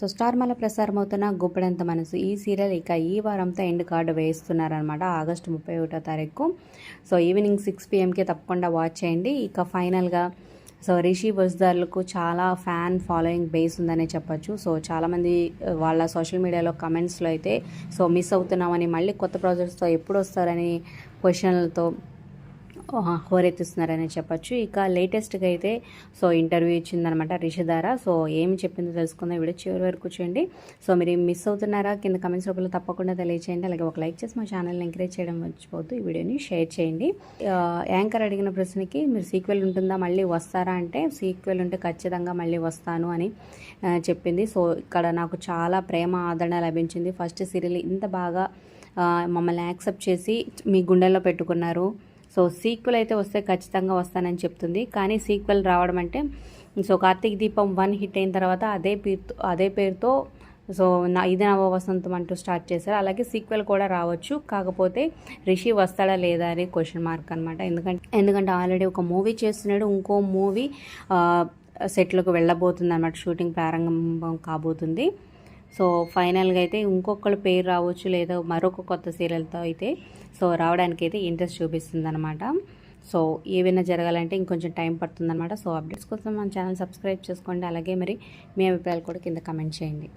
So star మాల ప్రసారమవుతున్న గుప్పెడంత మనసు ఈ serial ఇక ఈ వారంతో ఎండ్ కార్డు వేస్తున్నారనమాట. ఆగస్టు 31వ తారీఖు. సో ఈవినింగ్ 6 PM తప్పకుండా వాచ్ చేయండి. ఇక ఫైనల్గా సో రిషి వజ్దార్లకు చాలా ఫ్యాన్ ఫాలోయింగ్ బేస్ ఉందనే చెప్పొచ్చు. సో చాలామంది వాళ్ళ సోషల్ మీడియాలో కమెంట్స్లో అయితే సో మిస్ అవుతున్నామని, మళ్ళీ కొత్త ప్రాజెక్ట్స్తో ఎప్పుడు వస్తారని క్వశ్చన్లతో హోరెత్తిస్తున్నారని చెప్పొచ్చు. ఇక లేటెస్ట్గా అయితే సో ఇంటర్వ్యూ ఇచ్చిందనమాట రిషిధార. సో ఏమి చెప్పిందో తెలుసుకుందాం. వీడియో చివరి వరకు చూడండి. సో మీరు మిస్ అవుతున్నారా కింద కమెంట్స్ రూపంలో తప్పకుండా తెలియచేయండి. అలాగే ఒక లైక్ చేసి మా ఛానల్ని ఎంకరేజ్ చేయడం మర్చిపోవద్దు. ఈ వీడియోని షేర్ చేయండి. యాంకర్ అడిగిన ప్రశ్నకి మీరు సీక్వెల్ ఉంటుందా, మళ్ళీ వస్తారా అంటే సీక్వెల్ ఉంటే ఖచ్చితంగా మళ్ళీ వస్తాను అని చెప్పింది. సో ఇక్కడ నాకు చాలా ప్రేమ ఆదరణ లభించింది. ఫస్ట్ సీరియల్ ఇంత బాగా మమ్మల్ని యాక్సెప్ట్ చేసి మీ గుండెల్లో పెట్టుకున్నారు. సో సీక్వెల్ అయితే వస్తే ఖచ్చితంగా వస్తానని చెప్తుంది. కానీ సీక్వెల్ రావడం అంటే సో కార్తీక దీపం 1 హిట్ అయిన తర్వాత అదే పేరుతో సో ఇది నవ వసంతం అంటూ స్టార్ట్ చేశారు. అలాగే సీక్వెల్ కూడా రావచ్చు. కాకపోతే రిషి వస్తాడా లేదా అని క్వశ్చన్ మార్క్ అనమాట. ఎందుకంటే ఆల్రెడీ ఒక మూవీ చేస్తున్నాడు. ఇంకో మూవీ సెట్లకు వెళ్ళబోతుంది అన్నమాట. షూటింగ్ ప్రారంభం కాబోతుంది. సో ఫైనల్గా అయితే ఇంకొకళ్ళ పేరు రావచ్చు, లేదా మరొక కొత్త సీరియల్తో అయితే సో రావడానికి అయితే ఇంట్రెస్ట్ చూపిస్తుంది అనమాట. సో ఏవైనా జరగాలంటే ఇంకొంచెం టైం పడుతుందన్నమాట. సో అప్డేట్స్ కోసం మన ఛానల్ సబ్స్క్రైబ్ చేసుకోండి. అలాగే మరి మీ అభిప్రాయాలు కూడా కింద కమెంట్ చేయండి.